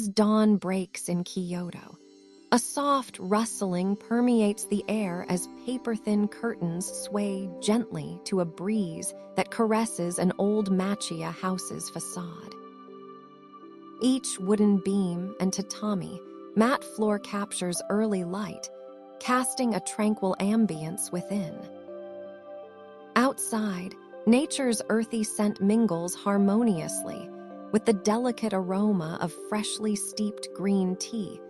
As dawn breaks in Kyoto, a soft rustling permeates the air as paper-thin curtains sway gently to a breeze that caresses an old machiya house's facade. Each wooden beam and tatami, matte floor captures early light, casting a tranquil ambience within. Outside, nature's earthy scent mingles harmoniously with the delicate aroma of freshly steeped green tea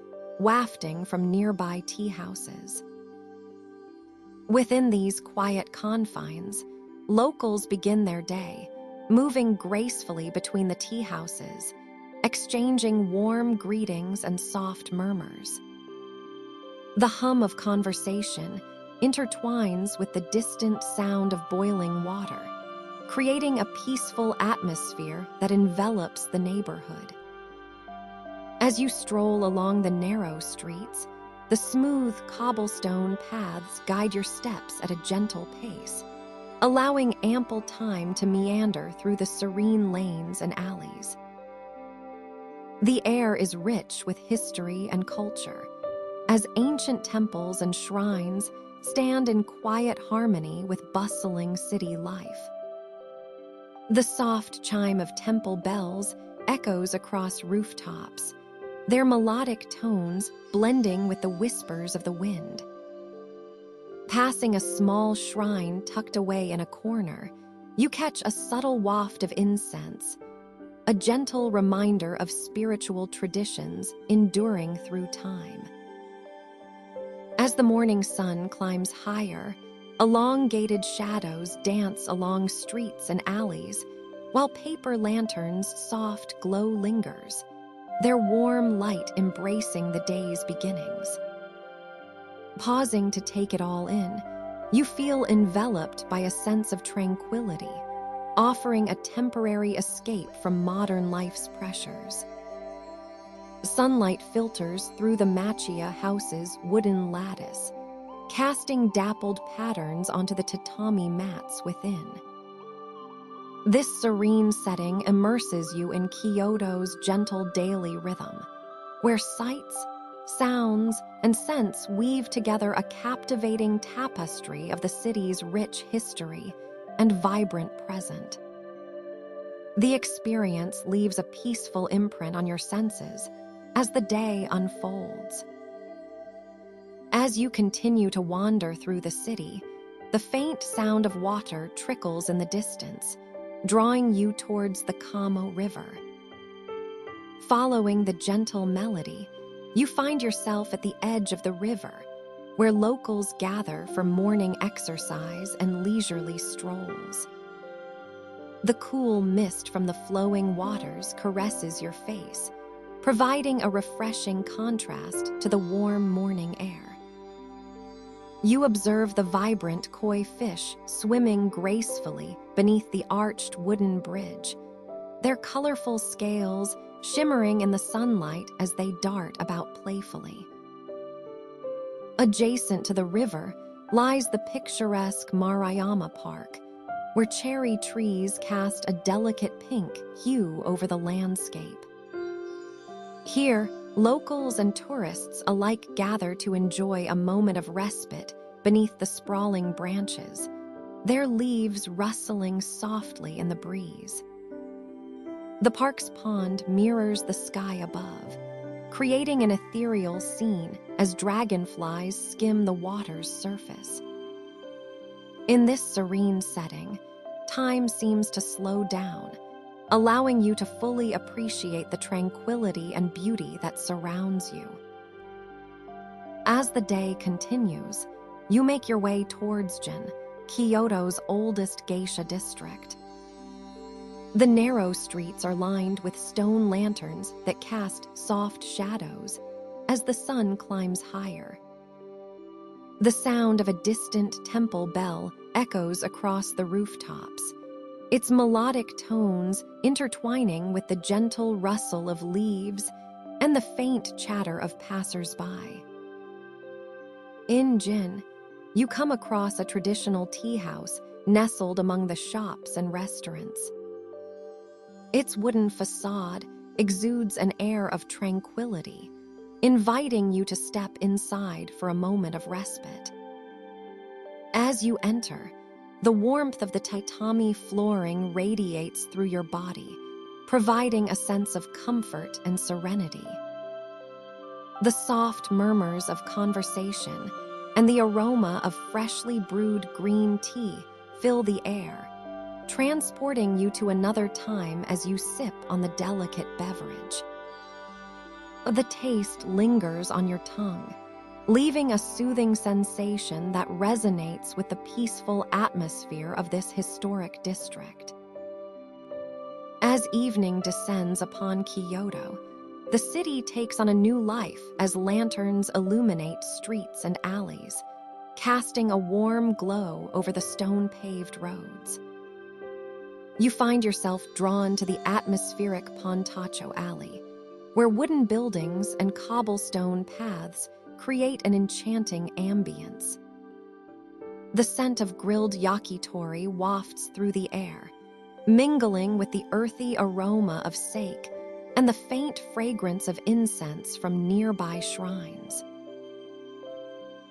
wafting from nearby tea houses. Within these quiet confines, locals begin their day, moving gracefully between the tea houses, exchanging warm greetings and soft murmurs. The hum of conversation intertwines with the distant sound of boiling water, creating a peaceful atmosphere that envelops the neighborhood. As you stroll along the narrow streets, the smooth cobblestone paths guide your steps at a gentle pace, allowing ample time to meander through the serene lanes and alleys. The air is rich with history and culture, as ancient temples and shrines stand in quiet harmony with bustling city life. The soft chime of temple bells echoes across rooftops, their melodic tones blending with the whispers of the wind. Passing a small shrine tucked away in a corner, you catch a subtle waft of incense, a gentle reminder of spiritual traditions enduring through time. As the morning sun climbs higher, elongated shadows dance along streets and alleys, while paper lanterns' soft glow lingers, their warm light embracing the day's beginnings. Pausing to take it all in, you feel enveloped by a sense of tranquility, offering a temporary escape from modern life's pressures. Sunlight filters through the machiya house's wooden lattice, casting dappled patterns onto the tatami mats within. This serene setting immerses you in Kyoto's gentle daily rhythm, where sights, sounds, and scents weave together a captivating tapestry of the city's rich history and vibrant present. The experience leaves a peaceful imprint on your senses as the day unfolds. As you continue to wander through the city, the faint sound of water trickles in the distance, drawing you towards the Kamo River. Following the gentle melody, you find yourself at the edge of the river, where locals gather for morning exercise and leisurely strolls. The cool mist from the flowing waters caresses your face, providing a refreshing contrast to the warm morning air. You observe the vibrant koi fish swimming gracefully beneath the arched wooden bridge, their colorful scales shimmering in the sunlight as they dart about playfully. Adjacent to the river lies the picturesque Arashiyama Park, where cherry trees cast a delicate pink hue over the landscape. Here, locals and tourists alike gather to enjoy a moment of respite beneath the sprawling branches, their leaves rustling softly in the breeze. The park's pond mirrors the sky above, creating an ethereal scene as dragonflies skim the water's surface. In this serene setting, time seems to slow down, allowing you to fully appreciate the tranquility and beauty that surrounds you. As the day continues, you make your way towards Jin, Kyoto's oldest geisha district. The narrow streets are lined with stone lanterns that cast soft shadows as the sun climbs higher. The sound of a distant temple bell echoes across the rooftops, its melodic tones intertwining with the gentle rustle of leaves and the faint chatter of passers-by. In Jin, you come across a traditional tea house nestled among the shops and restaurants. Its wooden facade exudes an air of tranquility, inviting you to step inside for a moment of respite. As you enter, the warmth of the tatami flooring radiates through your body, providing a sense of comfort and serenity. The soft murmurs of conversation and the aroma of freshly brewed green tea fill the air, transporting you to another time as you sip on the delicate beverage. The taste lingers on your tongue, leaving a soothing sensation that resonates with the peaceful atmosphere of this historic district. As evening descends upon Kyoto, the city takes on a new life as lanterns illuminate streets and alleys, casting a warm glow over the stone-paved roads. You find yourself drawn to the atmospheric Pontacho Alley, where wooden buildings and cobblestone paths create an enchanting ambience. The scent of grilled yakitori wafts through the air, mingling with the earthy aroma of sake and the faint fragrance of incense from nearby shrines.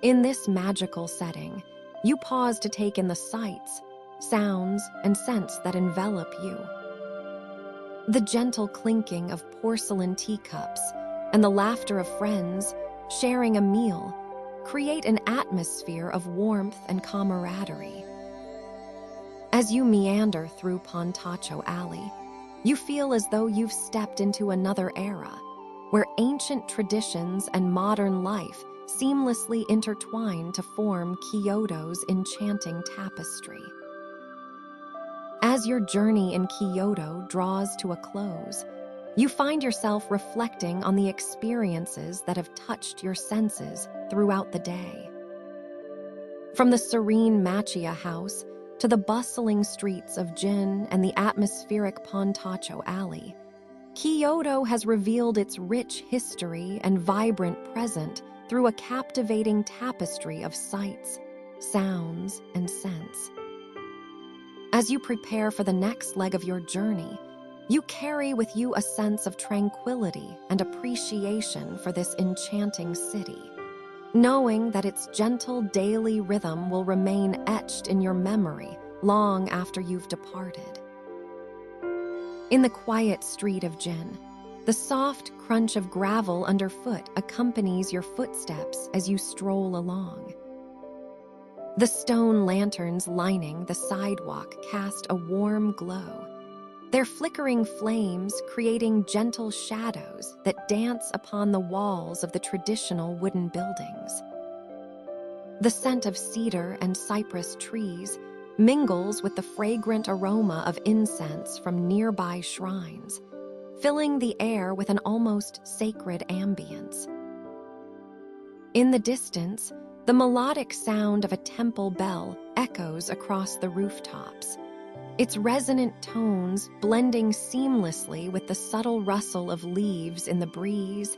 In this magical setting, you pause to take in the sights, sounds, and scents that envelop you. The gentle clinking of porcelain teacups and the laughter of friends sharing a meal create an atmosphere of warmth and camaraderie. As you meander through Pontacho Alley, you feel as though you've stepped into another era, where ancient traditions and modern life seamlessly intertwine to form Kyoto's enchanting tapestry. As your journey in Kyoto draws to a close, you find yourself reflecting on the experiences that have touched your senses throughout the day. From the serene Machiya House to the bustling streets of Jin and the atmospheric Pontacho Alley, Kyoto has revealed its rich history and vibrant present through a captivating tapestry of sights, sounds, and scents. As you prepare for the next leg of your journey, you carry with you a sense of tranquility and appreciation for this enchanting city, knowing that its gentle daily rhythm will remain etched in your memory long after you've departed. In the quiet street of Jin, the soft crunch of gravel underfoot accompanies your footsteps as you stroll along. The stone lanterns lining the sidewalk cast a warm glow, their flickering flames creating gentle shadows that dance upon the walls of the traditional wooden buildings. The scent of cedar and cypress trees mingles with the fragrant aroma of incense from nearby shrines, filling the air with an almost sacred ambience. In the distance, the melodic sound of a temple bell echoes across the rooftops, its resonant tones blending seamlessly with the subtle rustle of leaves in the breeze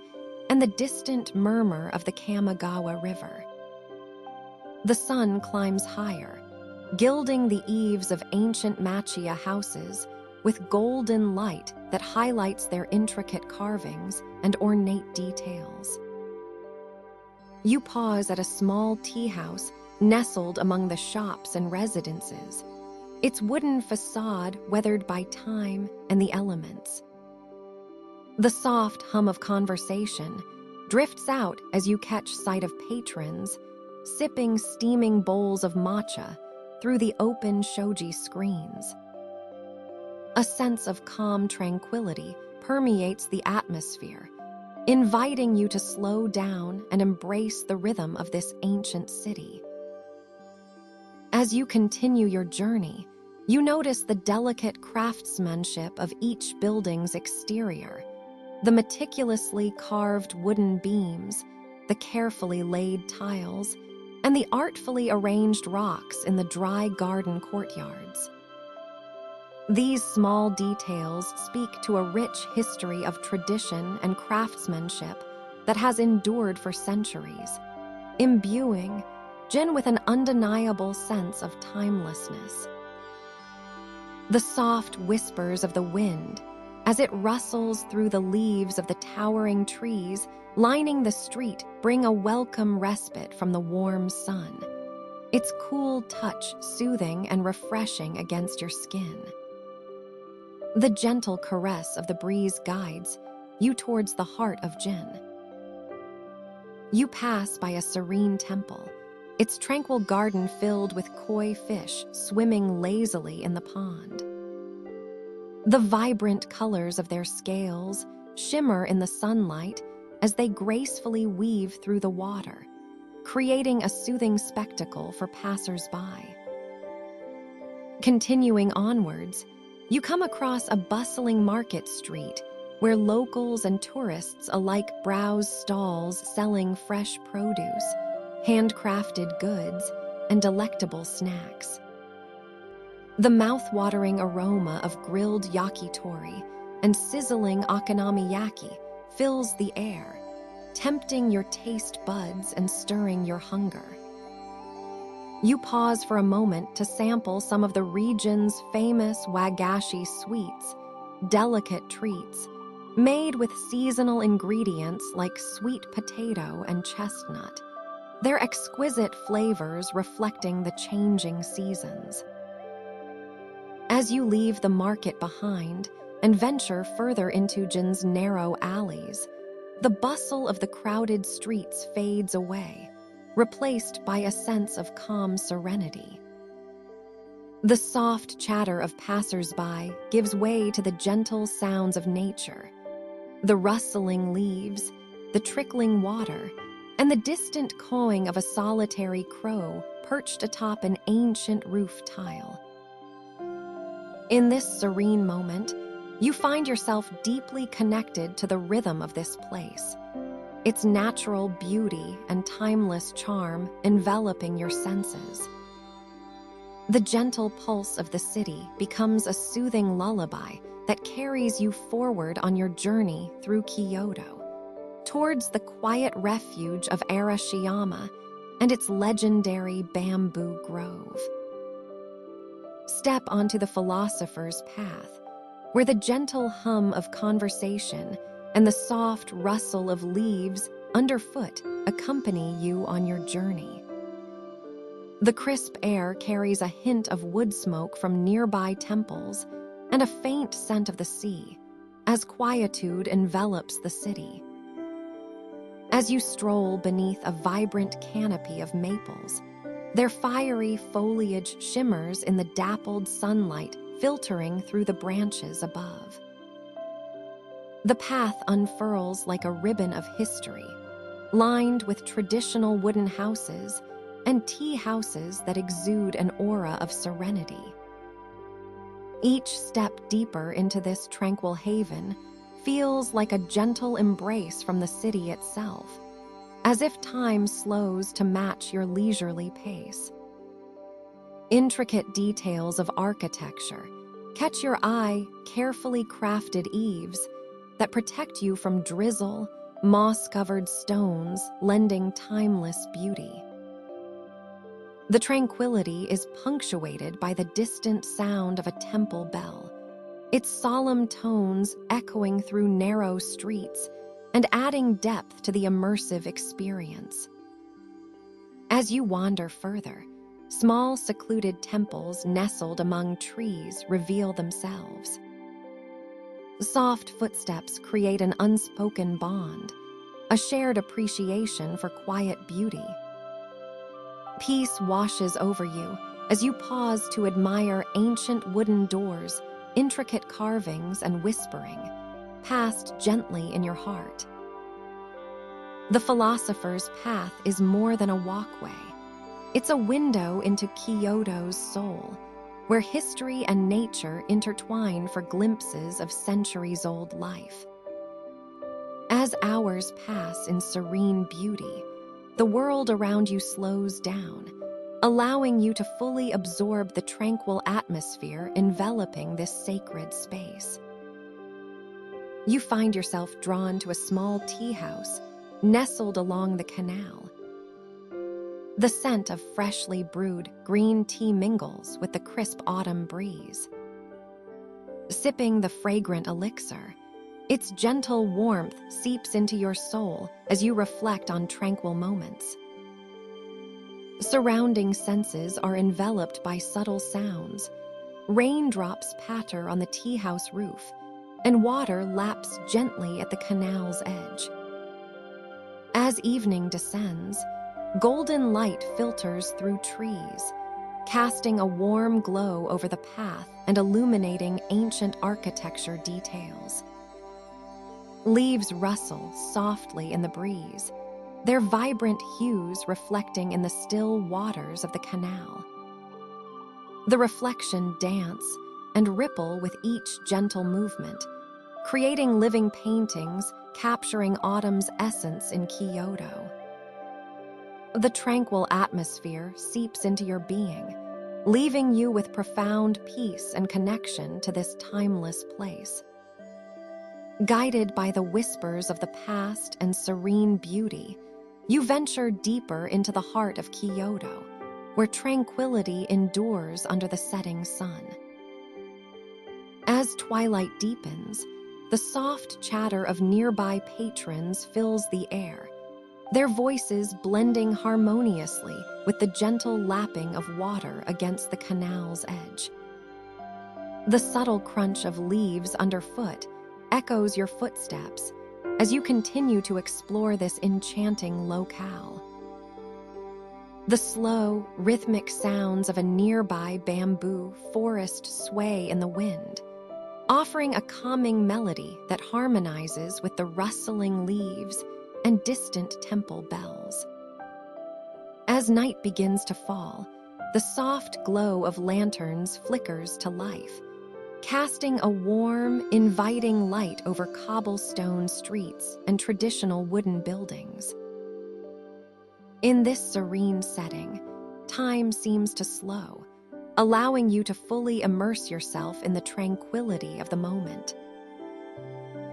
and the distant murmur of the Kamigawa River. The sun climbs higher, gilding the eaves of ancient Machiya houses with golden light that highlights their intricate carvings and ornate details. You pause at a small tea house nestled among the shops and residences, its wooden facade weathered by time and the elements. The soft hum of conversation drifts out as you catch sight of patrons sipping steaming bowls of matcha through the open shoji screens. A sense of calm tranquility permeates the atmosphere, inviting you to slow down and embrace the rhythm of this ancient city. As you continue your journey, you notice the delicate craftsmanship of each building's exterior, the meticulously carved wooden beams, the carefully laid tiles, and the artfully arranged rocks in the dry garden courtyards. These small details speak to a rich history of tradition and craftsmanship that has endured for centuries, imbuing Jin with an undeniable sense of timelessness. The soft whispers of the wind, as it rustles through the leaves of the towering trees lining the street, bring a welcome respite from the warm sun. Its cool touch soothing and refreshing against your skin. The gentle caress of the breeze guides you towards the heart of Jin. You pass by a serene temple, its tranquil garden filled with koi fish swimming lazily in the pond. The vibrant colors of their scales shimmer in the sunlight as they gracefully weave through the water, creating a soothing spectacle for passers-by. Continuing onwards, you come across a bustling market street where locals and tourists alike browse stalls selling fresh produce, handcrafted goods, and delectable snacks. The mouth-watering aroma of grilled yakitori and sizzling okonomiyaki fills the air, tempting your taste buds and stirring your hunger. You pause for a moment to sample some of the region's famous wagashi sweets, delicate treats, made with seasonal ingredients like sweet potato and chestnut, their exquisite flavors reflecting the changing seasons. As you leave the market behind and venture further into Jin's narrow alleys, the bustle of the crowded streets fades away, replaced by a sense of calm serenity. The soft chatter of passers-by gives way to the gentle sounds of nature, the rustling leaves, the trickling water, and the distant cawing of a solitary crow perched atop an ancient roof tile. In this serene moment, you find yourself deeply connected to the rhythm of this place, its natural beauty and timeless charm enveloping your senses. The gentle pulse of the city becomes a soothing lullaby that carries you forward on your journey through Kyoto, towards the quiet refuge of Arashiyama and its legendary bamboo grove. Step onto the philosopher's path, where the gentle hum of conversation and the soft rustle of leaves underfoot accompany you on your journey. The crisp air carries a hint of wood smoke from nearby temples and a faint scent of the sea, as quietude envelops the city. As you stroll beneath a vibrant canopy of maples, their fiery foliage shimmers in the dappled sunlight filtering through the branches above. The path unfurls like a ribbon of history, lined with traditional wooden houses and tea houses that exude an aura of serenity. Each step deeper into this tranquil haven feels like a gentle embrace from the city itself, as if time slows to match your leisurely pace. Intricate details of architecture catch your eye, carefully crafted eaves that protect you from drizzle, moss-covered stones lending timeless beauty. The tranquility is punctuated by the distant sound of a temple bell, its solemn tones echoing through narrow streets and adding depth to the immersive experience. As you wander further, small secluded temples nestled among trees reveal themselves. Soft footsteps create an unspoken bond, a shared appreciation for quiet beauty. Peace washes over you as you pause to admire ancient wooden doors, intricate carvings, and whispering, passed gently in your heart. The philosopher's path is more than a walkway. It's a window into Kyoto's soul, where history and nature intertwine for glimpses of centuries-old life. As hours pass in serene beauty, the world around you slows down, allowing you to fully absorb the tranquil atmosphere enveloping this sacred space. You find yourself drawn to a small tea house nestled along the canal. The scent of freshly brewed green tea mingles with the crisp autumn breeze. Sipping the fragrant elixir, its gentle warmth seeps into your soul as you reflect on tranquil moments. Surrounding senses are enveloped by subtle sounds. Raindrops patter on the tea house roof, and water laps gently at the canal's edge. As evening descends, golden light filters through trees, casting a warm glow over the path and illuminating ancient architecture details. Leaves rustle softly in the breeze, their vibrant hues reflecting in the still waters of the canal. The reflection dance and ripple with each gentle movement, creating living paintings capturing autumn's essence in Kyoto. The tranquil atmosphere seeps into your being, leaving you with profound peace and connection to this timeless place. Guided by the whispers of the past and serene beauty, you venture deeper into the heart of Kyoto, where tranquility endures under the setting sun. As twilight deepens, the soft chatter of nearby patrons fills the air, their voices blending harmoniously with the gentle lapping of water against the canal's edge. The subtle crunch of leaves underfoot echoes your footsteps as you continue to explore this enchanting locale. The slow, rhythmic sounds of a nearby bamboo forest sway in the wind, offering a calming melody that harmonizes with the rustling leaves and distant temple bells. As night begins to fall, the soft glow of lanterns flickers to life, casting a warm, inviting light over cobblestone streets and traditional wooden buildings. In this serene setting, time seems to slow, allowing you to fully immerse yourself in the tranquility of the moment.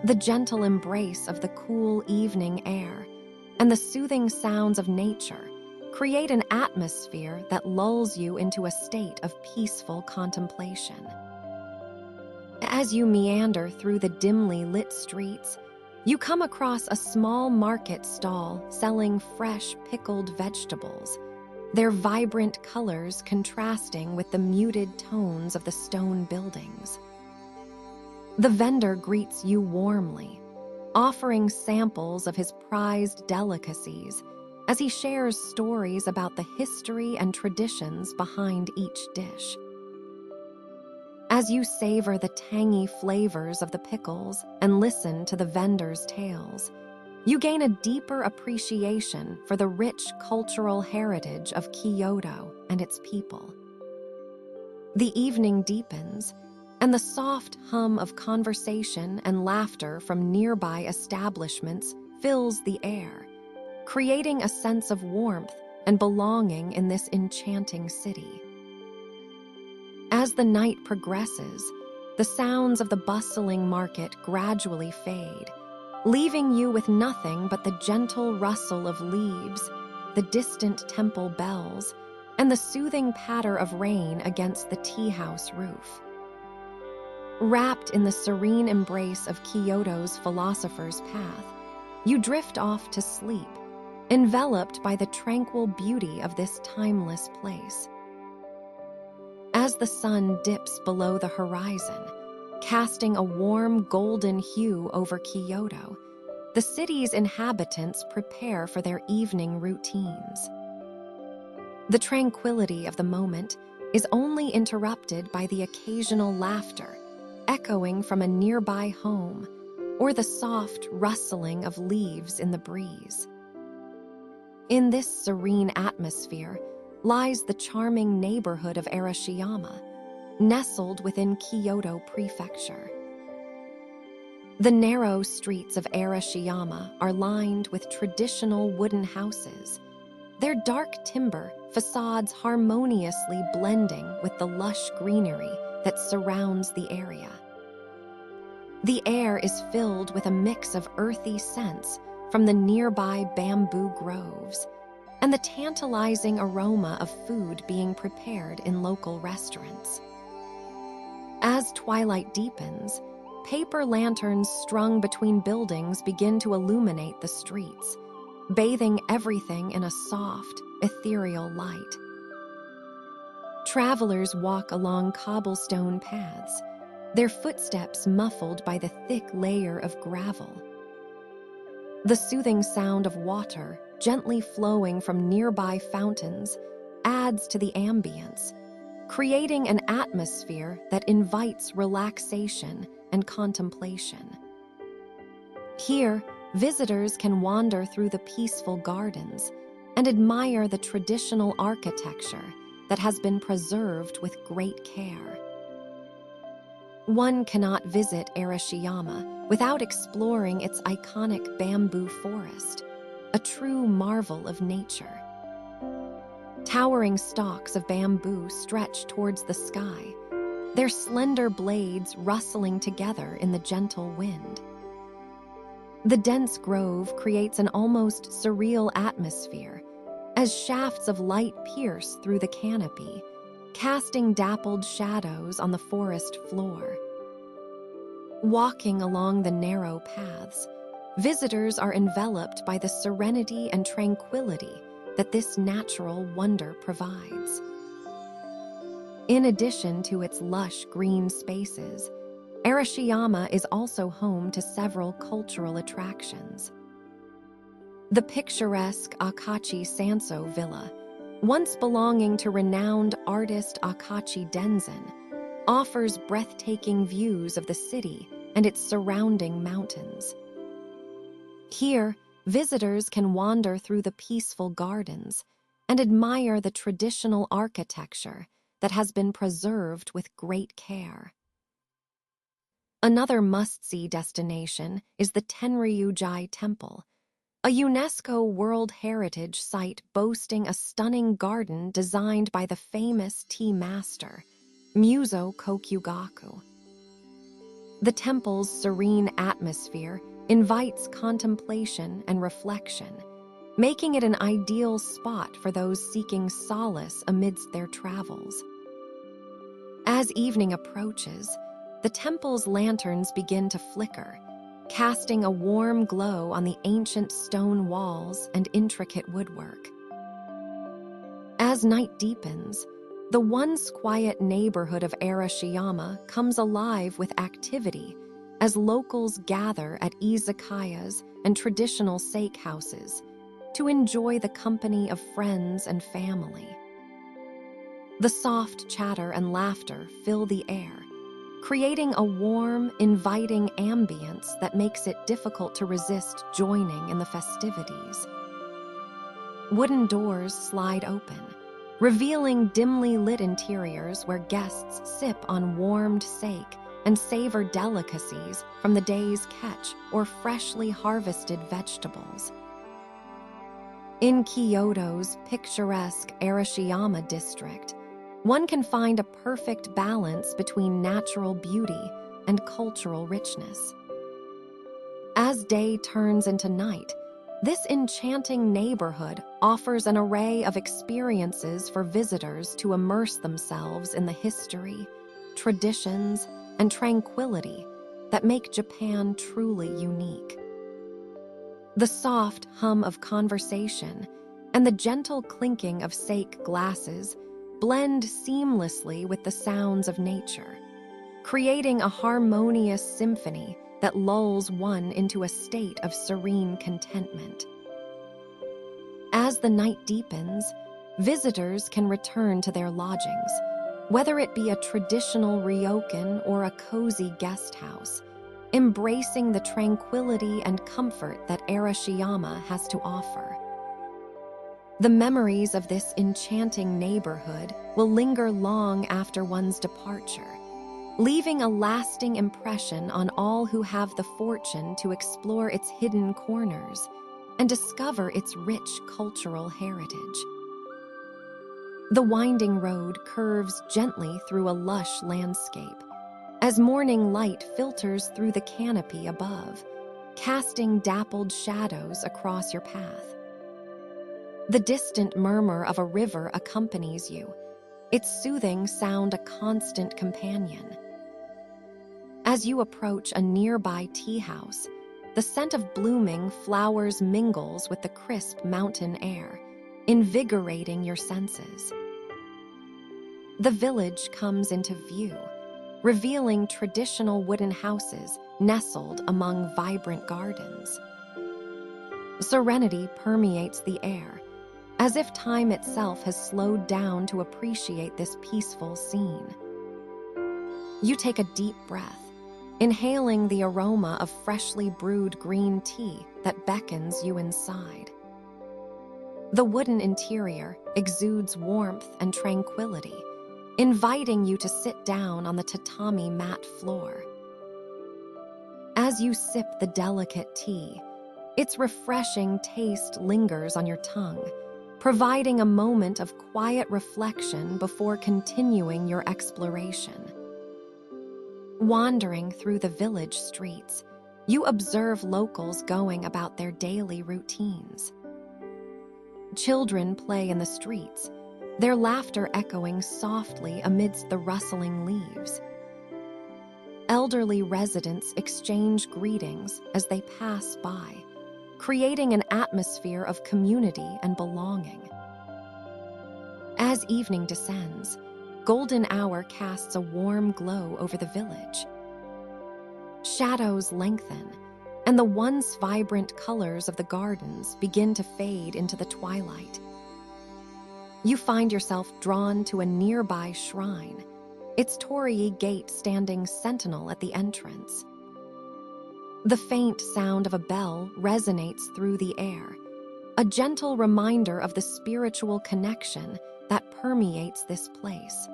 The gentle embrace of the cool evening air and the soothing sounds of nature create an atmosphere that lulls you into a state of peaceful contemplation. As you meander through the dimly lit streets, you come across a small market stall selling fresh pickled vegetables, their vibrant colors contrasting with the muted tones of the stone buildings. The vendor greets you warmly, offering samples of his prized delicacies as he shares stories about the history and traditions behind each dish. As you savor the tangy flavors of the pickles and listen to the vendor's tales, you gain a deeper appreciation for the rich cultural heritage of Kyoto and its people. The evening deepens, and the soft hum of conversation and laughter from nearby establishments fills the air, creating a sense of warmth and belonging in this enchanting city. As the night progresses, the sounds of the bustling market gradually fade, leaving you with nothing but the gentle rustle of leaves, the distant temple bells, and the soothing patter of rain against the tea house roof. Wrapped in the serene embrace of Kyoto's philosopher's path, you drift off to sleep, enveloped by the tranquil beauty of this timeless place. As the sun dips below the horizon, casting a warm golden hue over Kyoto, the city's inhabitants prepare for their evening routines. The tranquility of the moment is only interrupted by the occasional laughter echoing from a nearby home or the soft rustling of leaves in the breeze. In this serene atmosphere lies the charming neighborhood of Arashiyama, nestled within Kyoto Prefecture. The narrow streets of Arashiyama are lined with traditional wooden houses, their dark timber facades harmoniously blending with the lush greenery that surrounds the area. The air is filled with a mix of earthy scents from the nearby bamboo groves and the tantalizing aroma of food being prepared in local restaurants. As twilight deepens, paper lanterns strung between buildings begin to illuminate the streets, bathing everything in a soft, ethereal light. Travelers walk along cobblestone paths, their footsteps muffled by the thick layer of gravel. The soothing sound of water, gently flowing from nearby fountains, adds to the ambience, creating an atmosphere that invites relaxation and contemplation. Here, visitors can wander through the peaceful gardens and admire the traditional architecture that has been preserved with great care. One cannot visit Arashiyama without exploring its iconic bamboo forest, a true marvel of nature. Towering stalks of bamboo stretch towards the sky, their slender blades rustling together in the gentle wind. The dense grove creates an almost surreal atmosphere as shafts of light pierce through the canopy, casting dappled shadows on the forest floor. Walking along the narrow paths, visitors are enveloped by the serenity and tranquility that this natural wonder provides. In addition to its lush green spaces, Arashiyama is also home to several cultural attractions. The picturesque Akachi Sanso Villa, once belonging to renowned artist Akachi Denzin, offers breathtaking views of the city and its surrounding mountains. Here, visitors can wander through the peaceful gardens and admire the traditional architecture that has been preserved with great care. Another must-see destination is the Tenryujai Temple, a UNESCO World Heritage Site boasting a stunning garden designed by the famous tea master, Muzo Kokyugaku. The temple's serene atmosphere invites contemplation and reflection, making it an ideal spot for those seeking solace amidst their travels. As evening approaches, the temple's lanterns begin to flicker, casting a warm glow on the ancient stone walls and intricate woodwork. As night deepens, the once quiet neighborhood of Arashiyama comes alive with activity as locals gather at izakayas and traditional sake houses to enjoy the company of friends and family. The soft chatter and laughter fill the air, creating a warm, inviting ambience that makes it difficult to resist joining in the festivities. Wooden doors slide open, revealing dimly lit interiors where guests sip on warmed sake and savor delicacies from the day's catch or freshly harvested vegetables. In Kyoto's picturesque Arashiyama district, one can find a perfect balance between natural beauty and cultural richness. As day turns into night, this enchanting neighborhood offers an array of experiences for visitors to immerse themselves in the history, traditions, and tranquility that make Japan truly unique. The soft hum of conversation and the gentle clinking of sake glasses blend seamlessly with the sounds of nature, creating a harmonious symphony that lulls one into a state of serene contentment. As the night deepens, visitors can return to their lodgings, whether it be a traditional ryokan or a cozy guest house, embracing the tranquility and comfort that Arashiyama has to offer. The memories of this enchanting neighborhood will linger long after one's departure, leaving a lasting impression on all who have the fortune to explore its hidden corners and discover its rich cultural heritage. The winding road curves gently through a lush landscape as morning light filters through the canopy above, casting dappled shadows across your path. The distant murmur of a river accompanies you, its soothing sound a constant companion. As you approach a nearby tea house, the scent of blooming flowers mingles with the crisp mountain air, invigorating your senses. The village comes into view, revealing traditional wooden houses nestled among vibrant gardens. Serenity permeates the air, as if time itself has slowed down to appreciate this peaceful scene. You take a deep breath, inhaling the aroma of freshly brewed green tea that beckons you inside. The wooden interior exudes warmth and tranquility, inviting you to sit down on the tatami mat floor. As you sip the delicate tea, its refreshing taste lingers on your tongue, providing a moment of quiet reflection before continuing your exploration. Wandering through the village streets, you observe locals going about their daily routines. Children play in the streets, their laughter echoing softly amidst the rustling leaves. Elderly residents exchange greetings as they pass by, creating an atmosphere of community and belonging. As evening descends, golden hour casts a warm glow over the village. Shadows lengthen, and the once vibrant colors of the gardens begin to fade into the twilight. You find yourself drawn to a nearby shrine, its torii gate standing sentinel at the entrance. The faint sound of a bell resonates through the air, a gentle reminder of the spiritual connection that permeates this place.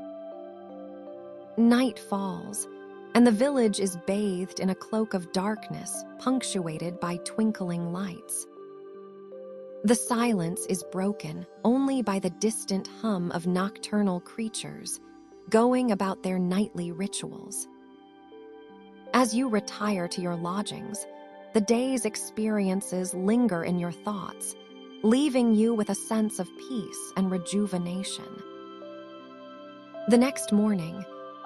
Night falls, and the village is bathed in a cloak of darkness punctuated by twinkling lights. The silence is broken only by the distant hum of nocturnal creatures going about their nightly rituals. As you retire to your lodgings, the day's experiences linger in your thoughts, leaving you with a sense of peace and rejuvenation. The next morning,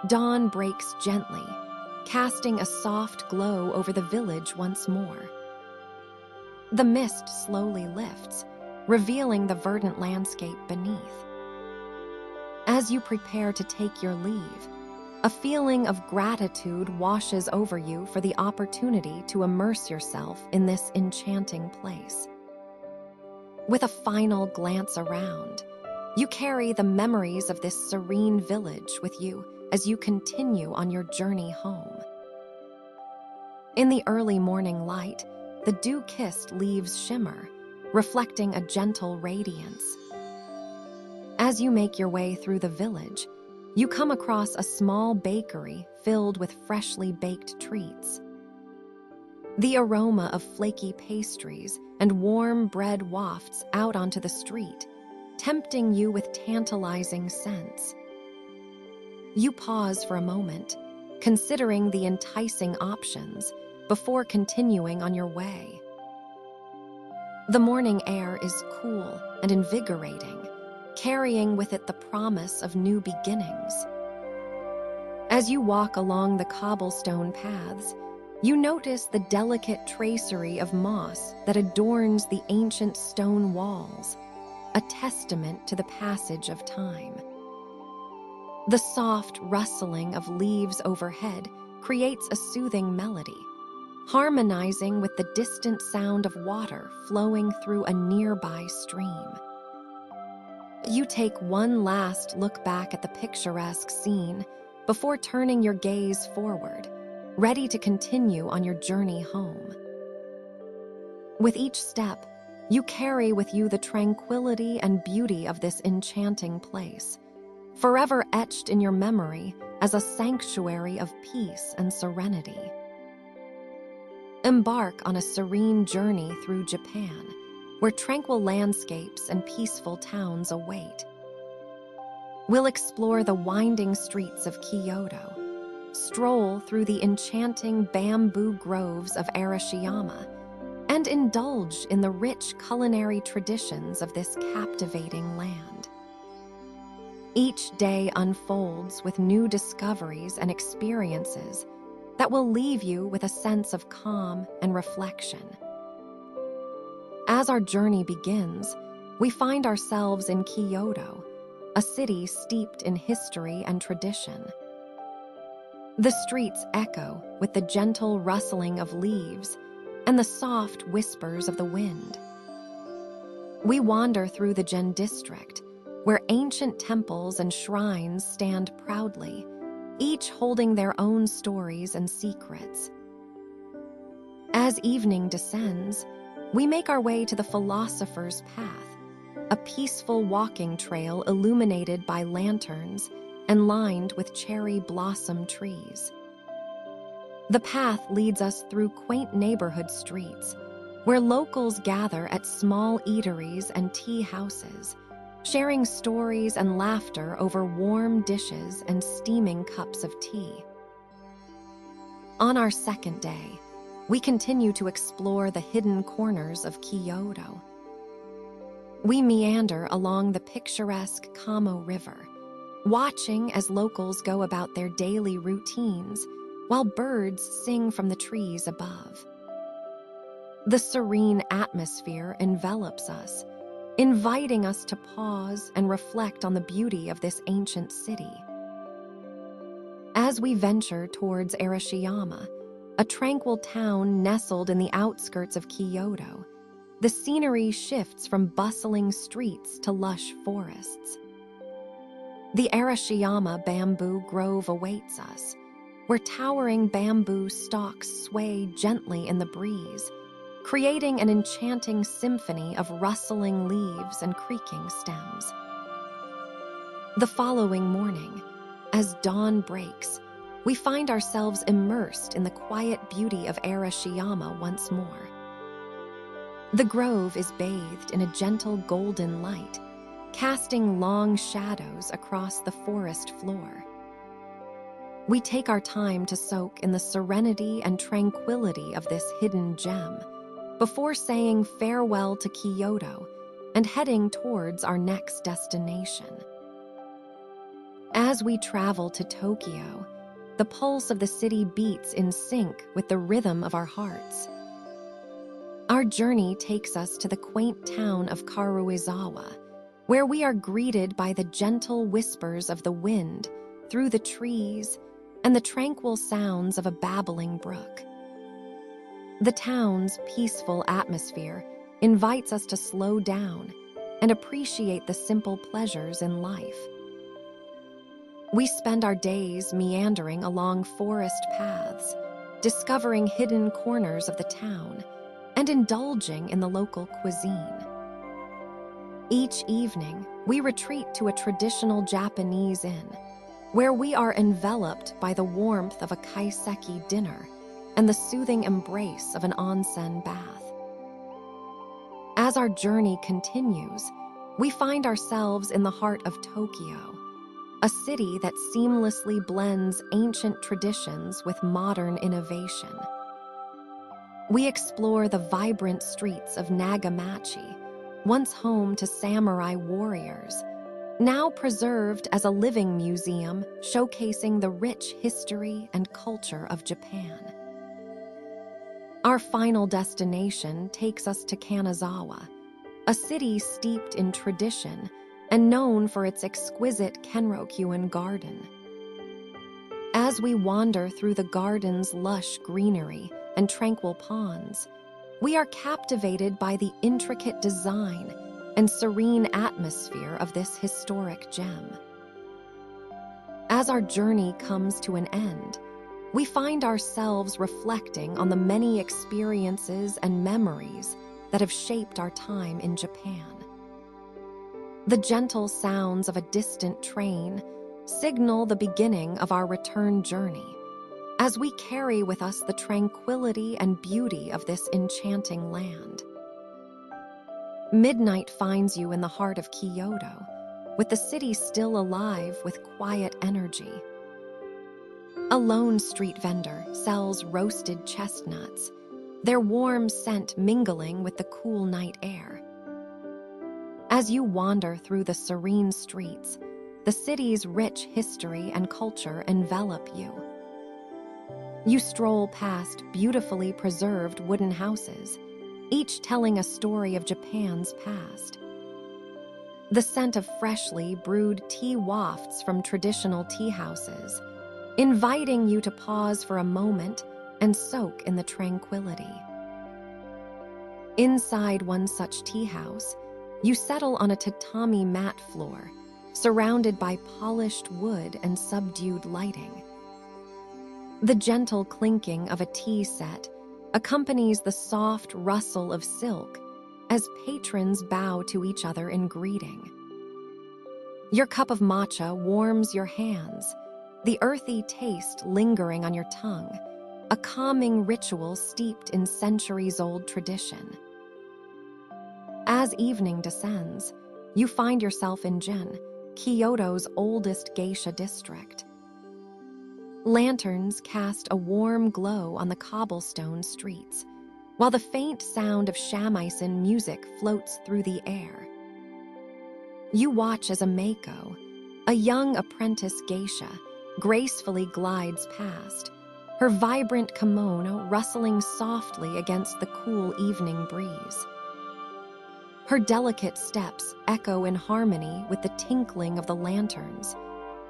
dawn breaks gently, casting a soft glow over the village once more. The mist slowly lifts, revealing the verdant landscape beneath. As you prepare to take your leave, a feeling of gratitude washes over you for the opportunity to immerse yourself in this enchanting place. With a final glance around, you carry the memories of this serene village with you as you continue on your journey home. In the early morning light, the dew-kissed leaves shimmer, reflecting a gentle radiance. As you make your way through the village, you come across a small bakery filled with freshly baked treats. The aroma of flaky pastries and warm bread wafts out onto the street, tempting you with tantalizing scents. You pause for a moment, considering the enticing options before continuing on your way. The morning air is cool and invigorating, carrying with it the promise of new beginnings. As you walk along the cobblestone paths, you notice the delicate tracery of moss that adorns the ancient stone walls, a testament to the passage of time. The soft rustling of leaves overhead creates a soothing melody, harmonizing with the distant sound of water flowing through a nearby stream. You take one last look back at the picturesque scene before turning your gaze forward, ready to continue on your journey home. With each step, you carry with you the tranquility and beauty of this enchanting place, forever etched in your memory as a sanctuary of peace and serenity. Embark on a serene journey through Japan, where tranquil landscapes and peaceful towns await. We'll explore the winding streets of Kyoto, stroll through the enchanting bamboo groves of Arashiyama, and indulge in the rich culinary traditions of this captivating land. Each day unfolds with new discoveries and experiences, that will leave you with a sense of calm and reflection. As our journey begins, we find ourselves in Kyoto, a city steeped in history and tradition. The streets echo with the gentle rustling of leaves and the soft whispers of the wind. We wander through the Zen district, where ancient temples and shrines stand proudly, each holding their own stories and secrets. As evening descends, we make our way to the Philosopher's Path, a peaceful walking trail illuminated by lanterns and lined with cherry blossom trees. The path leads us through quaint neighborhood streets, where locals gather at small eateries and tea houses, sharing stories and laughter over warm dishes and steaming cups of tea. On our second day, we continue to explore the hidden corners of Kyoto. We meander along the picturesque Kamo River, watching as locals go about their daily routines while birds sing from the trees above. The serene atmosphere envelops us, inviting us to pause and reflect on the beauty of this ancient city. As we venture towards Arashiyama, a tranquil town nestled in the outskirts of Kyoto, the scenery shifts from bustling streets to lush forests. The Arashiyama bamboo grove awaits us, where towering bamboo stalks sway gently in the breeze, creating an enchanting symphony of rustling leaves and creaking stems. The following morning, as dawn breaks, we find ourselves immersed in the quiet beauty of Arashiyama once more. The grove is bathed in a gentle golden light, casting long shadows across the forest floor. We take our time to soak in the serenity and tranquility of this hidden gem before saying farewell to Kyoto and heading towards our next destination. As we travel to Tokyo, the pulse of the city beats in sync with the rhythm of our hearts. Our journey takes us to the quaint town of Karuizawa, where we are greeted by the gentle whispers of the wind through the trees and the tranquil sounds of a babbling brook. The town's peaceful atmosphere invites us to slow down and appreciate the simple pleasures in life. We spend our days meandering along forest paths, discovering hidden corners of the town and indulging in the local cuisine. Each evening, we retreat to a traditional Japanese inn, where we are enveloped by the warmth of a kaiseki dinner and the soothing embrace of an onsen bath. As our journey continues, we find ourselves in the heart of Tokyo, a city that seamlessly blends ancient traditions with modern innovation. We explore the vibrant streets of Nagamachi, once home to samurai warriors, now preserved as a living museum showcasing the rich history and culture of Japan. Our final destination takes us to Kanazawa, a city steeped in tradition and known for its exquisite Kenroku-en garden. As we wander through the garden's lush greenery and tranquil ponds, we are captivated by the intricate design and serene atmosphere of this historic gem. As our journey comes to an end, we find ourselves reflecting on the many experiences and memories that have shaped our time in Japan. The gentle sounds of a distant train signal the beginning of our return journey, as we carry with us the tranquility and beauty of this enchanting land. Midnight finds you in the heart of Kyoto, with the city still alive with quiet energy. A lone street vendor sells roasted chestnuts, their warm scent mingling with the cool night air. As you wander through the serene streets, the city's rich history and culture envelop you. You stroll past beautifully preserved wooden houses, each telling a story of Japan's past. The scent of freshly brewed tea wafts from traditional tea houses, inviting you to pause for a moment and soak in the tranquility. Inside one such tea house, you settle on a tatami mat floor, surrounded by polished wood and subdued lighting. The gentle clinking of a tea set accompanies the soft rustle of silk as patrons bow to each other in greeting. Your cup of matcha warms your hands, the earthy taste lingering on your tongue, a calming ritual steeped in centuries-old tradition. As evening descends, you find yourself in Jin, Kyoto's oldest geisha district. Lanterns cast a warm glow on the cobblestone streets, while the faint sound of shamisen music floats through the air. You watch as a Mako, a young apprentice geisha, gracefully glides past, her vibrant kimono rustling softly against the cool evening breeze. Her delicate steps echo in harmony with the tinkling of the lanterns,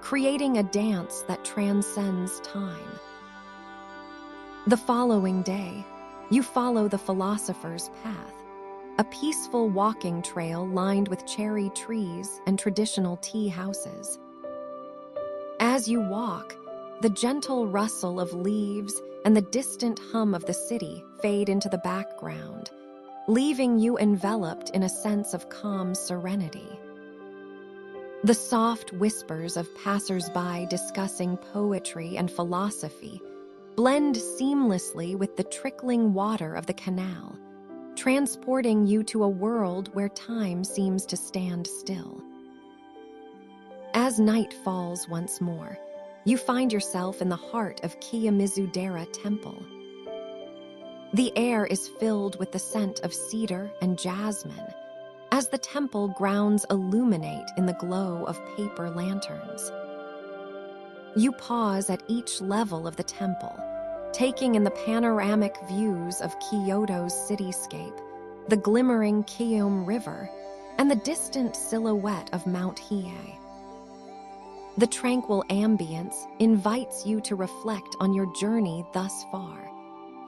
creating a dance that transcends time. The following day, you follow the philosopher's path, a peaceful walking trail lined with cherry trees and traditional tea houses. As you walk, the gentle rustle of leaves and the distant hum of the city fade into the background, leaving you enveloped in a sense of calm serenity. The soft whispers of passers-by discussing poetry and philosophy blend seamlessly with the trickling water of the canal, transporting you to a world where time seems to stand still. As night falls once more, you find yourself in the heart of Kiyomizudera Temple. The air is filled with the scent of cedar and jasmine, as the temple grounds illuminate in the glow of paper lanterns. You pause at each level of the temple, taking in the panoramic views of Kyoto's cityscape, the glimmering Kiyom River, and the distant silhouette of Mount Hiei. The tranquil ambience invites you to reflect on your journey thus far,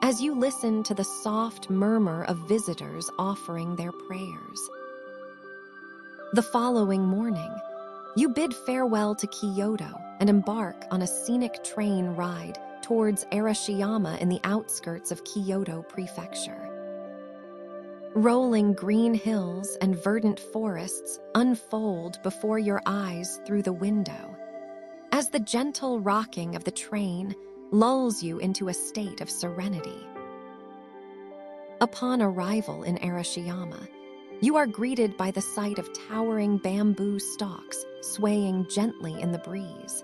as you listen to the soft murmur of visitors offering their prayers. The following morning, you bid farewell to Kyoto and embark on a scenic train ride towards Arashiyama in the outskirts of Kyoto Prefecture. Rolling green hills and verdant forests unfold before your eyes through the window, as the gentle rocking of the train lulls you into a state of serenity. Upon arrival in Arashiyama, you are greeted by the sight of towering bamboo stalks swaying gently in the breeze.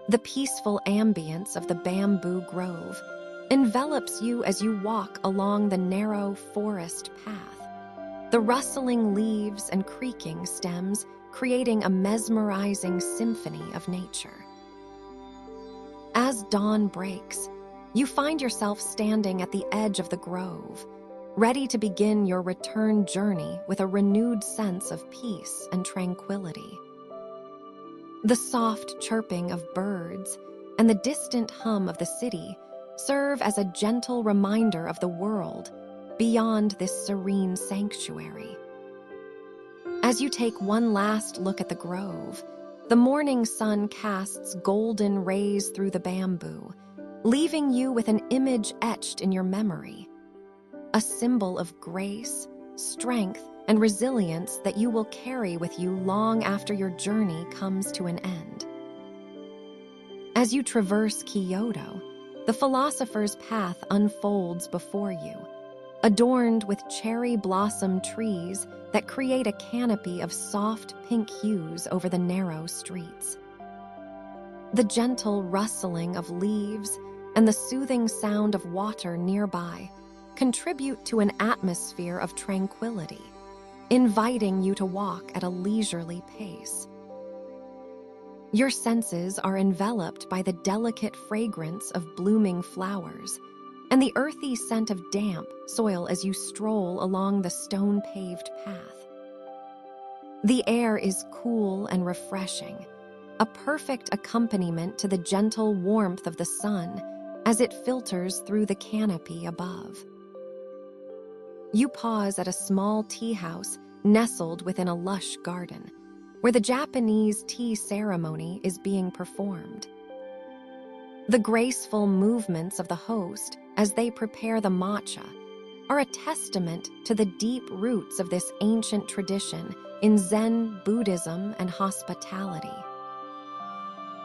The peaceful ambience of the bamboo grove envelops you as you walk along the narrow forest path, the rustling leaves and creaking stems creating a mesmerizing symphony of nature. As dawn breaks, you find yourself standing at the edge of the grove, ready to begin your return journey with a renewed sense of peace and tranquility. The soft chirping of birds and the distant hum of the city serve as a gentle reminder of the world beyond this serene sanctuary. As you take one last look at the grove, the morning sun casts golden rays through the bamboo, leaving you with an image etched in your memory, a symbol of grace, strength, and resilience that you will carry with you long after your journey comes to an end. As you traverse Kyoto, the philosopher's path unfolds before you, adorned with cherry blossom trees that create a canopy of soft pink hues over the narrow streets. The gentle rustling of leaves and the soothing sound of water nearby contribute to an atmosphere of tranquility, inviting you to walk at a leisurely pace. Your senses are enveloped by the delicate fragrance of blooming flowers and the earthy scent of damp soil as you stroll along the stone-paved path. The air is cool and refreshing, a perfect accompaniment to the gentle warmth of the sun as it filters through the canopy above. You pause at a small tea house nestled within a lush garden, where the Japanese tea ceremony is being performed. The graceful movements of the host as they prepare the matcha are a testament to the deep roots of this ancient tradition in Zen Buddhism and hospitality.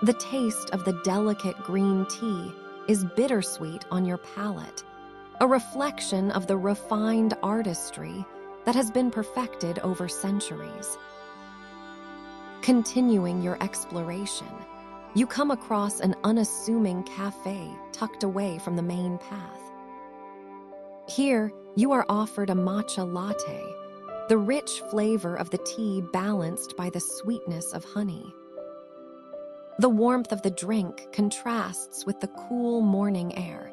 The taste of the delicate green tea is bittersweet on your palate, a reflection of the refined artistry that has been perfected over centuries. Continuing your exploration, you come across an unassuming cafe tucked away from the main path. Here, you are offered a matcha latte, the rich flavor of the tea balanced by the sweetness of honey. The warmth of the drink contrasts with the cool morning air,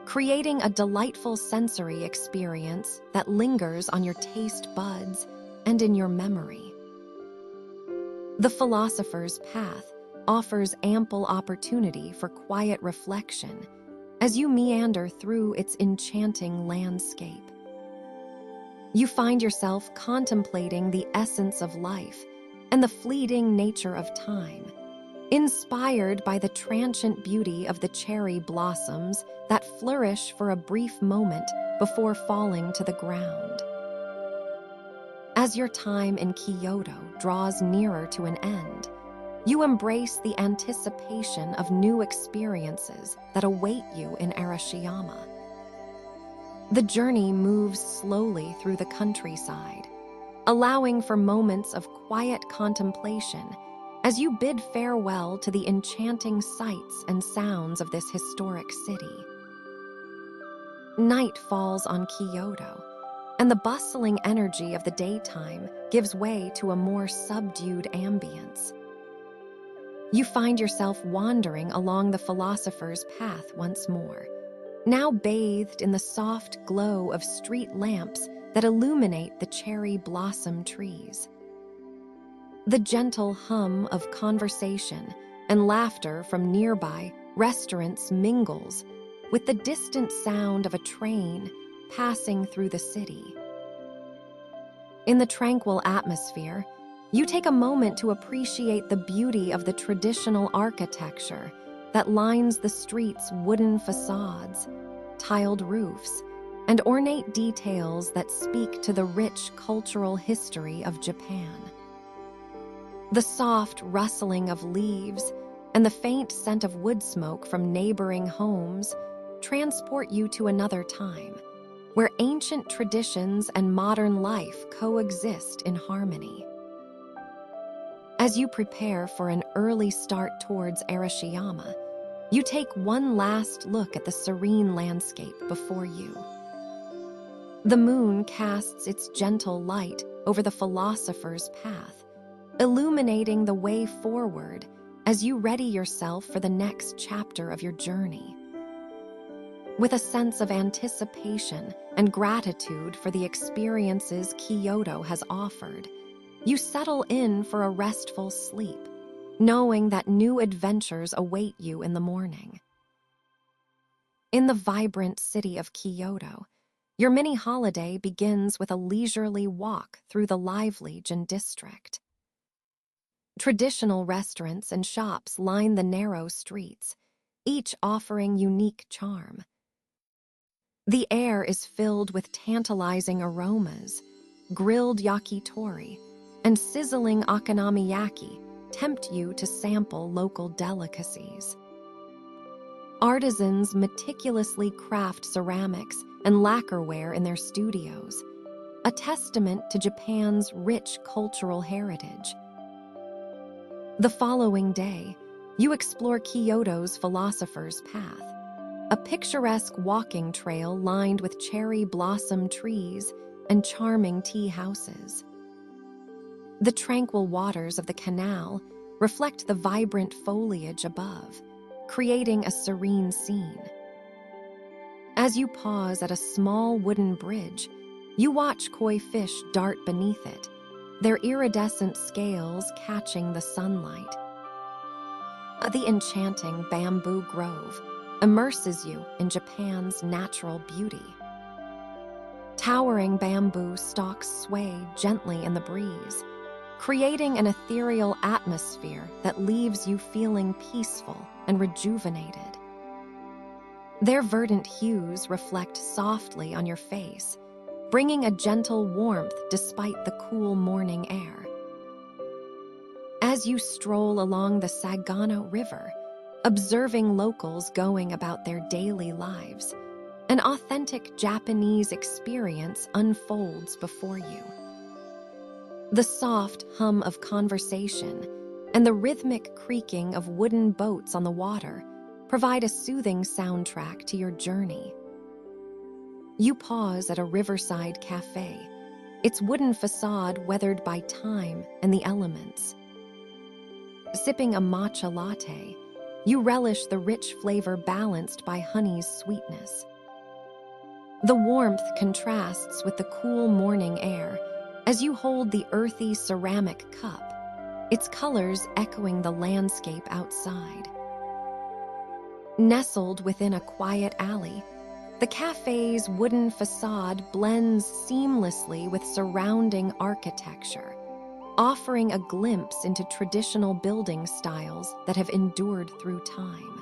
creating a delightful sensory experience that lingers on your taste buds and in your memory. The philosopher's path offers ample opportunity for quiet reflection as you meander through its enchanting landscape. You find yourself contemplating the essence of life and the fleeting nature of time, inspired by the transient beauty of the cherry blossoms that flourish for a brief moment before falling to the ground. As your time in Kyoto draws nearer to an end, you embrace the anticipation of new experiences that await you in Arashiyama. The journey moves slowly through the countryside, allowing for moments of quiet contemplation as you bid farewell to the enchanting sights and sounds of this historic city. Night falls on Kyoto, and the bustling energy of the daytime gives way to a more subdued ambience. You find yourself wandering along the philosopher's path once more, now bathed in the soft glow of street lamps that illuminate the cherry blossom trees. The gentle hum of conversation and laughter from nearby restaurants mingles with the distant sound of a train passing through the city. In the tranquil atmosphere, you take a moment to appreciate the beauty of the traditional architecture that lines the street's wooden facades, tiled roofs, and ornate details that speak to the rich cultural history of Japan. The soft rustling of leaves and the faint scent of wood smoke from neighboring homes transport you to another time, where ancient traditions and modern life coexist in harmony. As you prepare for an early start towards Arashiyama, you take one last look at the serene landscape before you. The moon casts its gentle light over the philosopher's path, illuminating the way forward as you ready yourself for the next chapter of your journey. With a sense of anticipation and gratitude for the experiences Kyoto has offered, you settle in for a restful sleep, knowing that new adventures await you in the morning. In the vibrant city of Kyoto, your mini-holiday begins with a leisurely walk through the lively Jin district. Traditional restaurants and shops line the narrow streets, each offering unique charm. The air is filled with tantalizing aromas. Grilled yakitori and sizzling okonomiyaki tempt you to sample local delicacies. Artisans meticulously craft ceramics and lacquerware in their studios, a testament to Japan's rich cultural heritage. The following day, you explore Kyoto's Philosopher's Path, a picturesque walking trail lined with cherry blossom trees and charming tea houses. The tranquil waters of the canal reflect the vibrant foliage above, creating a serene scene. As you pause at a small wooden bridge, you watch koi fish dart beneath it, their iridescent scales catching the sunlight. The enchanting bamboo grove immerses you in Japan's natural beauty. Towering bamboo stalks sway gently in the breeze, creating an ethereal atmosphere that leaves you feeling peaceful and rejuvenated. Their verdant hues reflect softly on your face, bringing a gentle warmth despite the cool morning air. As you stroll along the Sagano River, observing locals going about their daily lives, an authentic Japanese experience unfolds before you. The soft hum of conversation and the rhythmic creaking of wooden boats on the water provide a soothing soundtrack to your journey. You pause at a riverside cafe, its wooden facade weathered by time and the elements. Sipping a matcha latte, you relish the rich flavor balanced by honey's sweetness. The warmth contrasts with the cool morning air as you hold the earthy ceramic cup, its colors echoing the landscape outside. Nestled within a quiet alley, the cafe's wooden facade blends seamlessly with surrounding architecture, offering a glimpse into traditional building styles that have endured through time.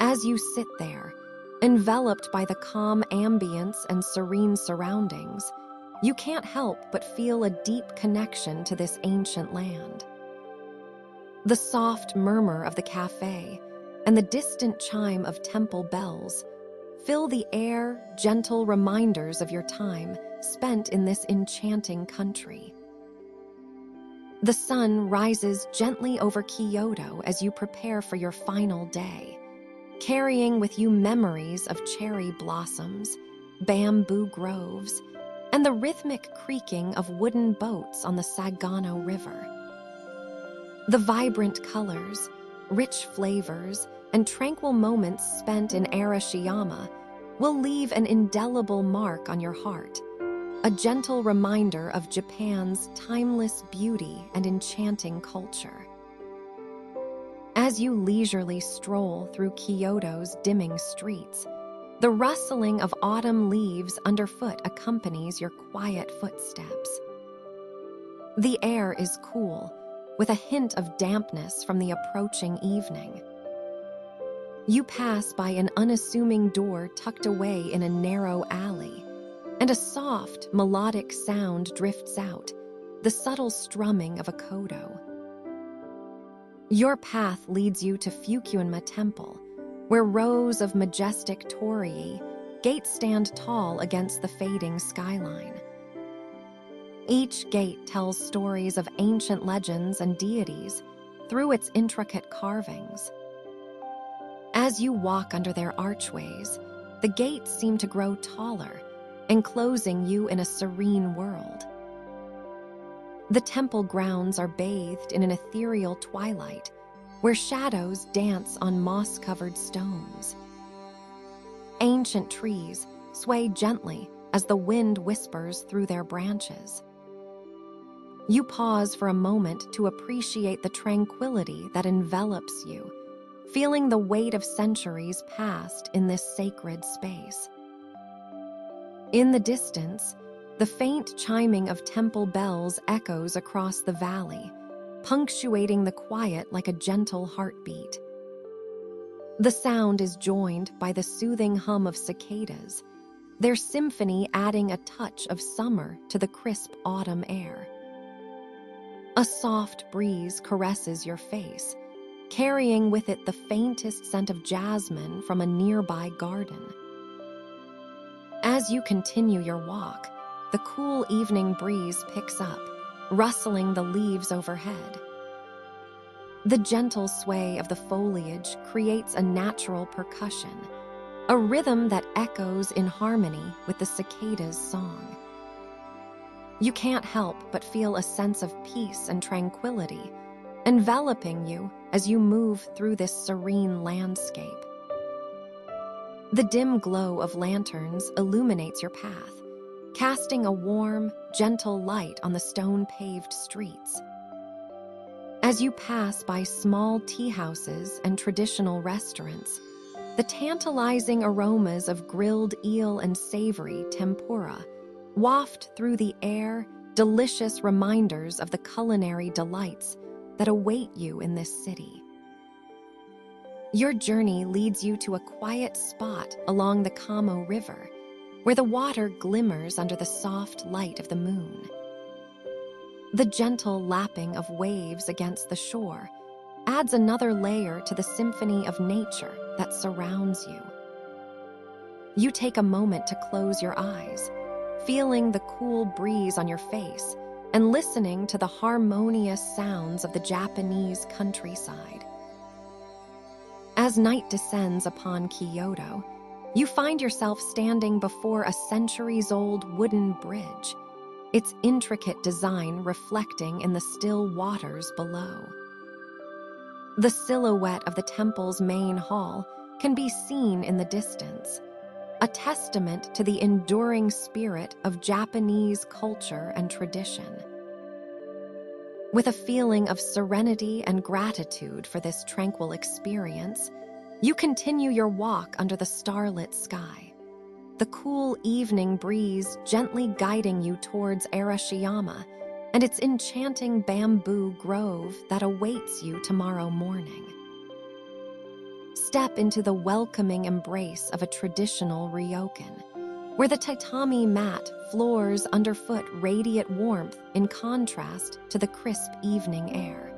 As you sit there, enveloped by the calm ambience and serene surroundings, you can't help but feel a deep connection to this ancient land. The soft murmur of the cafe and the distant chime of temple bells fill the air, gentle reminders of your time spent in this enchanting country. The sun rises gently over Kyoto as you prepare for your final day, carrying with you memories of cherry blossoms, bamboo groves, and the rhythmic creaking of wooden boats on the Sagano River. The vibrant colors, rich flavors, and tranquil moments spent in Arashiyama will leave an indelible mark on your heart, a gentle reminder of Japan's timeless beauty and enchanting culture. As you leisurely stroll through Kyoto's dimming streets, the rustling of autumn leaves underfoot accompanies your quiet footsteps. The air is cool, with a hint of dampness from the approaching evening. You pass by an unassuming door tucked away in a narrow alley, and a soft, melodic sound drifts out, the subtle strumming of a koto. Your path leads you to Fukuinma Temple, where rows of majestic torii gates stand tall against the fading skyline. Each gate tells stories of ancient legends and deities through its intricate carvings. As you walk under their archways, the gates seem to grow taller, enclosing you in a serene world. The temple grounds are bathed in an ethereal twilight, where shadows dance on moss-covered stones. Ancient trees sway gently as the wind whispers through their branches. You pause for a moment to appreciate the tranquility that envelops you, feeling the weight of centuries past in this sacred space. In the distance, the faint chiming of temple bells echoes across the valley, punctuating the quiet like a gentle heartbeat. The sound is joined by the soothing hum of cicadas, their symphony adding a touch of summer to the crisp autumn air. A soft breeze caresses your face, carrying with it the faintest scent of jasmine from a nearby garden. As you continue your walk, the cool evening breeze picks up, rustling the leaves overhead. The gentle sway of the foliage creates a natural percussion, a rhythm that echoes in harmony with the cicada's song. You can't help but feel a sense of peace and tranquility enveloping you as you move through this serene landscape. The dim glow of lanterns illuminates your path, casting a warm, gentle light on the stone-paved streets. As you pass by small tea houses and traditional restaurants, the tantalizing aromas of grilled eel and savory tempura waft through the air, delicious reminders of the culinary delights that await you in this city. Your journey leads you to a quiet spot along the Kamo River, where the water glimmers under the soft light of the moon. The gentle lapping of waves against the shore adds another layer to the symphony of nature that surrounds you. You take a moment to close your eyes, feeling the cool breeze on your face and listening to the harmonious sounds of the Japanese countryside. As night descends upon Kyoto, you find yourself standing before a centuries-old wooden bridge, its intricate design reflecting in the still waters below. The silhouette of the temple's main hall can be seen in the distance, a testament to the enduring spirit of Japanese culture and tradition. With a feeling of serenity and gratitude for this tranquil experience, you continue your walk under the starlit sky, the cool evening breeze gently guiding you towards Arashiyama and its enchanting bamboo grove that awaits you tomorrow morning. Step into the welcoming embrace of a traditional ryokan, where the tatami mat floors underfoot radiate warmth in contrast to the crisp evening air.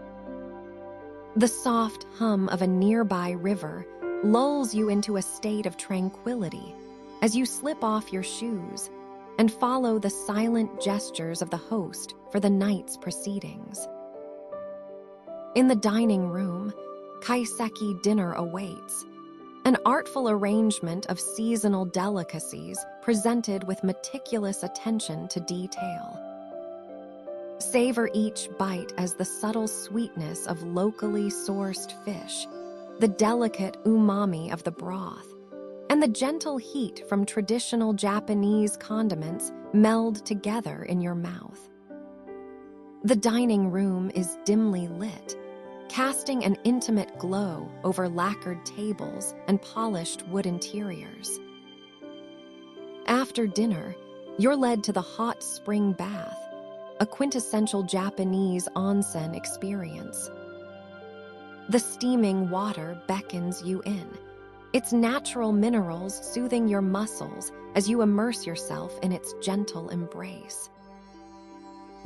The soft hum of a nearby river lulls you into a state of tranquility as you slip off your shoes and follow the silent gestures of the host for the night's proceedings. In the dining room, kaiseki dinner awaits, an artful arrangement of seasonal delicacies presented with meticulous attention to detail. Savor each bite as the subtle sweetness of locally sourced fish, the delicate umami of the broth, and the gentle heat from traditional Japanese condiments meld together in your mouth. The dining room is dimly lit, casting an intimate glow over lacquered tables and polished wood interiors. After dinner, you're led to the hot spring bath, a quintessential Japanese onsen experience. The steaming water beckons you in, its natural minerals soothing your muscles as you immerse yourself in its gentle embrace.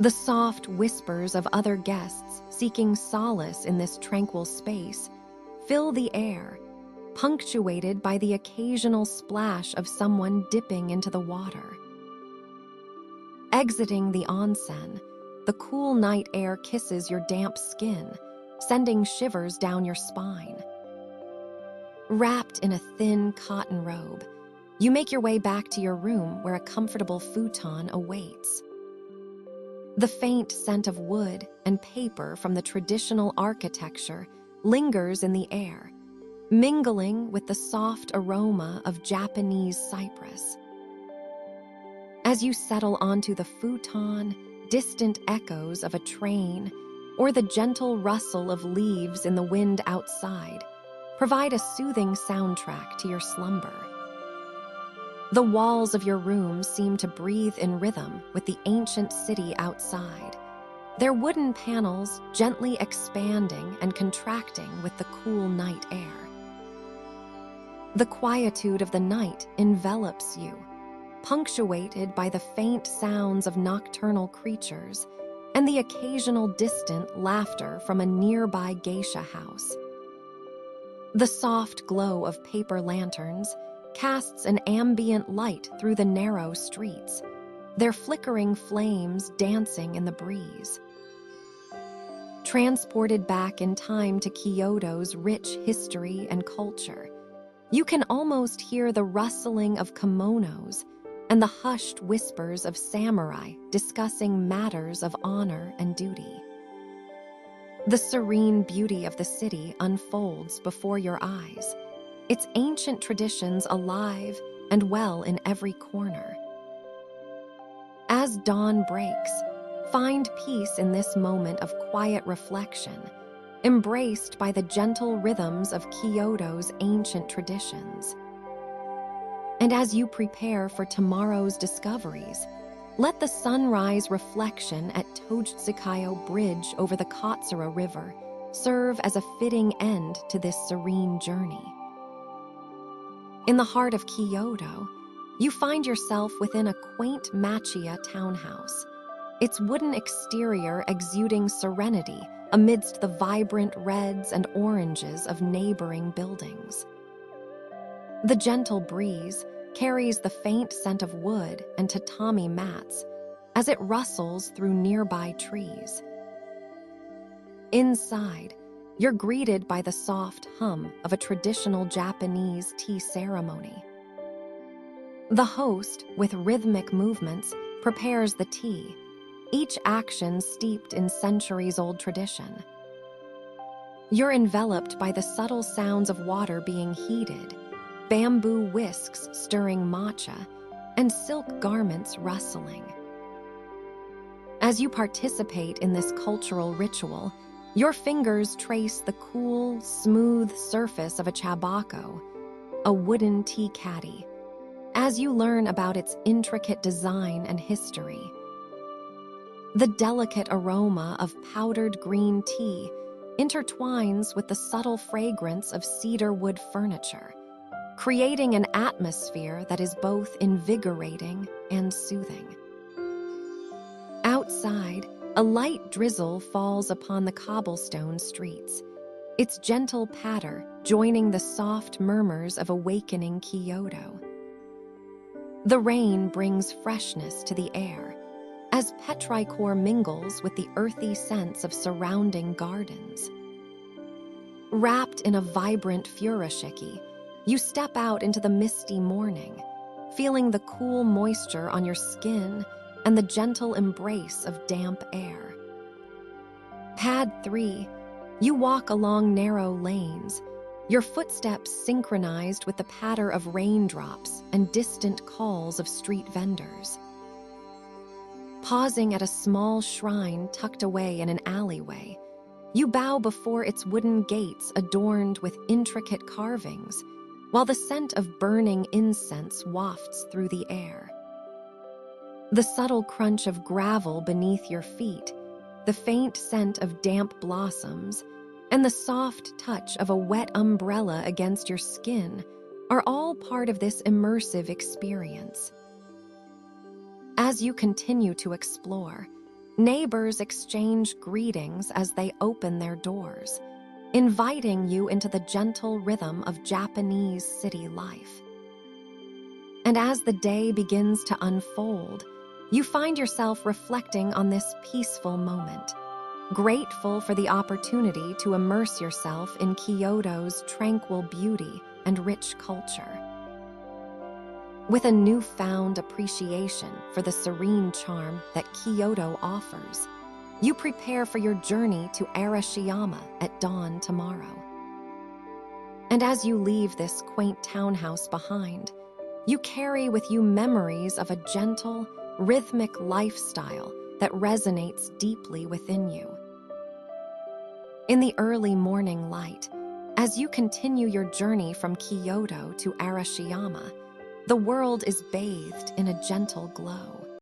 The soft whispers of other guests seeking solace in this tranquil space fill the air, punctuated by the occasional splash of someone dipping into the water. Exiting the onsen, the cool night air kisses your damp skin, sending shivers down your spine. Wrapped in a thin cotton robe, you make your way back to your room where a comfortable futon awaits. The faint scent of wood and paper from the traditional architecture lingers in the air, mingling with the soft aroma of Japanese cypress. As you settle onto the futon, distant echoes of a train or the gentle rustle of leaves in the wind outside provide a soothing soundtrack to your slumber. The walls of your room seem to breathe in rhythm with the ancient city outside, their wooden panels gently expanding and contracting with the cool night air. The quietude of the night envelops you, punctuated by the faint sounds of nocturnal creatures and the occasional distant laughter from a nearby geisha house. The soft glow of paper lanterns casts an ambient light through the narrow streets, their flickering flames dancing in the breeze. Transported back in time to Kyoto's rich history and culture, you can almost hear the rustling of kimonos and the hushed whispers of samurai discussing matters of honor and duty. The serene beauty of the city unfolds before your eyes, its ancient traditions alive and well in every corner. As dawn breaks, find peace in this moment of quiet reflection, embraced by the gentle rhythms of Kyoto's ancient traditions. And as you prepare for tomorrow's discoveries, let the sunrise reflection at Tojtsukayo Bridge over the Katsura River serve as a fitting end to this serene journey. In the heart of Kyoto, you find yourself within a quaint Machiya townhouse, its wooden exterior exuding serenity amidst the vibrant reds and oranges of neighboring buildings. The gentle breeze carries the faint scent of wood and tatami mats as it rustles through nearby trees. Inside, you're greeted by the soft hum of a traditional Japanese tea ceremony. The host, with rhythmic movements, prepares the tea, each action steeped in centuries-old tradition. You're enveloped by the subtle sounds of water being heated, bamboo whisks stirring matcha, and silk garments rustling. As you participate in this cultural ritual, your fingers trace the cool, smooth surface of a chabako, a wooden tea caddy, as you learn about its intricate design and history. The delicate aroma of powdered green tea intertwines with the subtle fragrance of cedar wood furniture, creating an atmosphere that is both invigorating and soothing. Outside, a light drizzle falls upon the cobblestone streets, its gentle patter joining the soft murmurs of awakening Kyoto. The rain brings freshness to the air, as petrichor mingles with the earthy scents of surrounding gardens. Wrapped in a vibrant furoshiki, you step out into the misty morning, feeling the cool moisture on your skin and the gentle embrace of damp air. Pad 3, you walk along narrow lanes, your footsteps synchronized with the patter of raindrops and distant calls of street vendors. Pausing at a small shrine tucked away in an alleyway, you bow before its wooden gates adorned with intricate carvings, while the scent of burning incense wafts through the air. The subtle crunch of gravel beneath your feet, the faint scent of damp blossoms, and the soft touch of a wet umbrella against your skin are all part of this immersive experience. As you continue to explore, neighbors exchange greetings as they open their doors, inviting you into the gentle rhythm of Japanese city life. And as the day begins to unfold, you find yourself reflecting on this peaceful moment, grateful for the opportunity to immerse yourself in Kyoto's tranquil beauty and rich culture. With a newfound appreciation for the serene charm that Kyoto offers, you prepare for your journey to Arashiyama at dawn tomorrow. And as you leave this quaint townhouse behind, you carry with you memories of a gentle, rhythmic lifestyle that resonates deeply within you. In the early morning light, as you continue your journey from Kyoto to Arashiyama, the world is bathed in a gentle glow.